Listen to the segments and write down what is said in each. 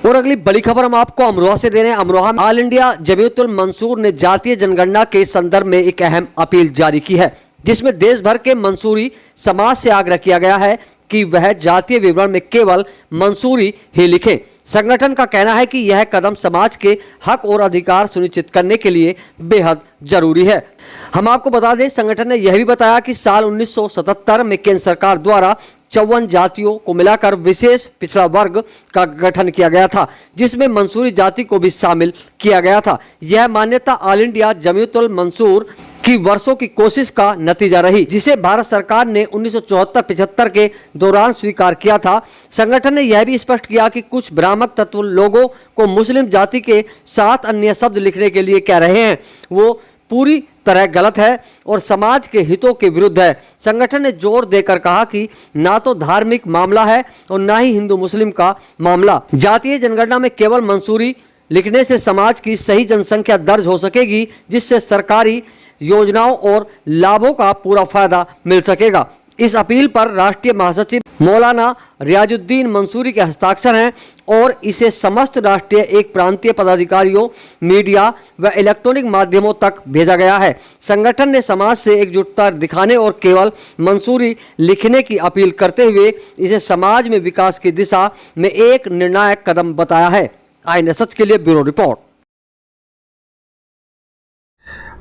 और अगली बड़ी खबर हम आपको अमरोहा से दे रहे हैं। अमरोहा में ऑल इंडिया जमीयतुल मंसूर ने जातीय जनगणना के संदर्भ में एक अहम अपील जारी की है, जिसमें देश भर के मंसूरी समाज से आग्रह किया गया है कि वह जातीय विवरण में केवल मंसूरी ही लिखें। संगठन का कहना है कि यह कदम समाज के हक और अधिकार सुनिश्चित करने के लिए बेहद जरूरी है। हम आपको बता दें, संगठन ने यह भी बताया कि साल 1977 में केंद्र सरकार द्वारा 54 जातियों को मिलाकर विशेष पिछड़ा वर्ग का गठन किया गया था, जिसमें मंसूरी जाति को भी शामिल किया गया था। यह मान्यता ऑल इंडिया जमीयतुल मंसूर की वर्षों की कोशिश का नतीजा रही, जिसे भारत सरकार ने 1974-75 के दौरान स्वीकार किया था। संगठन ने यह भी स्पष्ट किया कि कुछ भ्रामक तत्व लोगों को मुस्लिम जाति के 7 अन्य शब्द लिखने के लिए कह रहे हैं, वो पूरी तरह गलत है और समाज के हितों के विरुद्ध है। संगठन ने जोर देकर कहा कि ना तो धार्मिक मामला है और ना ही हिंदू मुस्लिम का मामला। जातीय जनगणना में केवल मंसूरी लिखने से समाज की सही जनसंख्या दर्ज हो सकेगी, जिससे सरकारी योजनाओं और लाभों का पूरा फायदा मिल सकेगा। इस अपील पर राष्ट्रीय महासचिव मौलाना रियाजुद्दीन मंसूरी के हस्ताक्षर हैं और इसे समस्त राष्ट्रीय एक प्रांतीय पदाधिकारियों, मीडिया व इलेक्ट्रॉनिक माध्यमों तक भेजा गया है। संगठन ने समाज से एकजुटता दिखाने और केवल मंसूरी लिखने की अपील करते हुए इसे समाज में विकास की दिशा में एक निर्णायक कदम बताया है। आई सच के लिए ब्यूरो रिपोर्ट।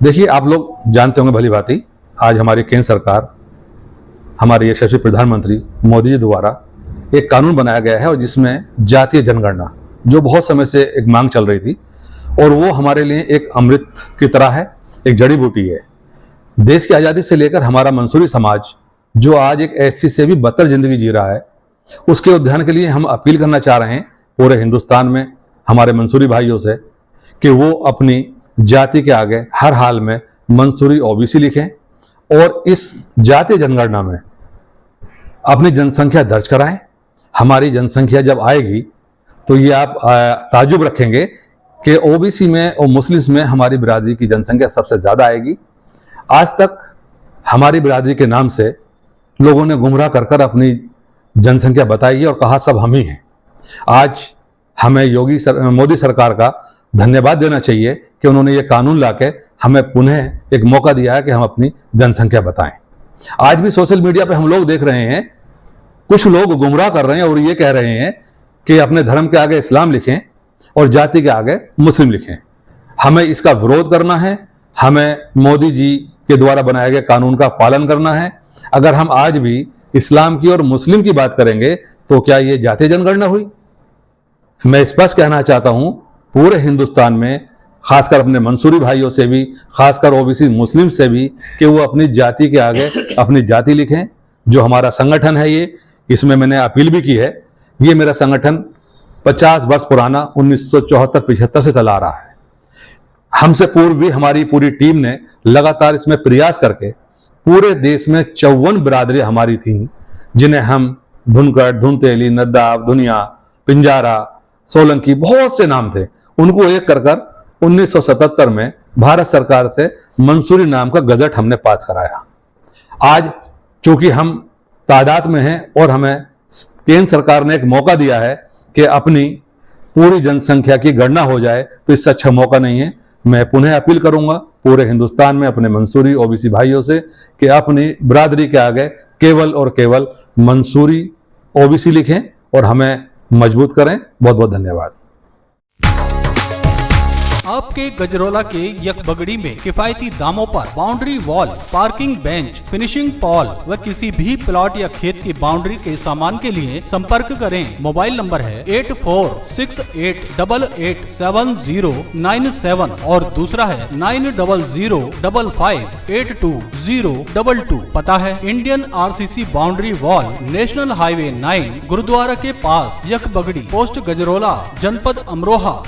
देखिए, आप लोग जानते होंगे भली भांति, आज हमारी केंद्र सरकार, हमारे यशस्वी प्रधानमंत्री मोदी जी द्वारा एक कानून बनाया गया है और जिसमें जातीय जनगणना, जो बहुत समय से एक मांग चल रही थी, और वो हमारे लिए एक अमृत की तरह है, एक जड़ी बूटी है। देश की आज़ादी से लेकर हमारा मंसूरी समाज, जो आज एक ऐसी से भी बदतर जिंदगी जी रहा है, उसके उद्धार के लिए हम अपील करना चाह रहे हैं पूरे हिंदुस्तान में हमारे मंसूरी भाइयों से कि वो अपनी जाति के आगे हर हाल में मंसूरी ओबीसी लिखें और इस जातीय जनगणना में अपनी जनसंख्या दर्ज कराएं। हमारी जनसंख्या जब आएगी तो ये आप ताजुब रखेंगे कि ओबीसी में और मुस्लिम्स में हमारी बिरादरी की जनसंख्या सबसे ज़्यादा आएगी। आज तक हमारी बिरादरी के नाम से लोगों ने गुमराह कर अपनी जनसंख्या बताई है और कहा सब हम ही हैं। आज हमें मोदी सरकार का धन्यवाद देना चाहिए कि उन्होंने ये कानून लाके हमें पुनः एक मौका दिया है कि हम अपनी जनसंख्या बताएं। आज भी सोशल मीडिया पे हम लोग देख रहे हैं, कुछ लोग गुमराह कर रहे हैं और ये कह रहे हैं कि अपने धर्म के आगे इस्लाम लिखें और जाति के आगे मुस्लिम लिखें। हमें इसका विरोध करना है, हमें मोदी जी के द्वारा बनाए गए कानून का पालन करना है। अगर हम आज भी इस्लाम की और मुस्लिम की बात करेंगे तो क्या ये जातीय जनगणना हुई? मैं स्पष्ट कहना चाहता हूं पूरे हिंदुस्तान में, खासकर अपने मंसूरी भाइयों से भी, खासकर ओबीसी मुस्लिम से भी, कि वो अपनी जाति के आगे अपनी जाति लिखें। जो हमारा संगठन है ये, इसमें मैंने अपील भी की है। ये मेरा संगठन 50 वर्ष पुराना 1974-75 से चला आ रहा है। हमसे पूर्व भी हमारी पूरी टीम ने लगातार इसमें प्रयास करके पूरे देश में 54 बिरादरी हमारी थी, जिन्हें हम धुनकड़, धुनतेली, नद्दाब, धुनिया, पिंजारा, सोलंकी, बहुत से नाम थे, उनको एक कर 1977 में भारत सरकार से मंसूरी नाम का गजट हमने पास कराया। आज चूंकि हम तादाद में हैं और हमें केंद्र सरकार ने एक मौका दिया है कि अपनी पूरी जनसंख्या की गणना हो जाए, तो इससे अच्छा मौका नहीं है। मैं पुनः अपील करूंगा पूरे हिंदुस्तान में अपने मंसूरी ओबीसी भाइयों से कि अपनी बिरादरी के आगे केवल और केवल मंसूरी ओबीसी लिखें और हमें मजबूत करें। बहुत बहुत धन्यवाद। आपके गजरोला के यकबगड़ी में किफायती दामों पर boundary wall, parking bench, finishing Paul व किसी भी प्लॉट या खेत की बाउंड्री के सामान के लिए संपर्क करें। मोबाइल नंबर है 8468887097 और दूसरा है 9005582022। पता है Indian RCC boundary wall, national highway 9, gurudwara के पास, यकबगड़ी, पोस्ट गजरोला, जनपद अमरोहा।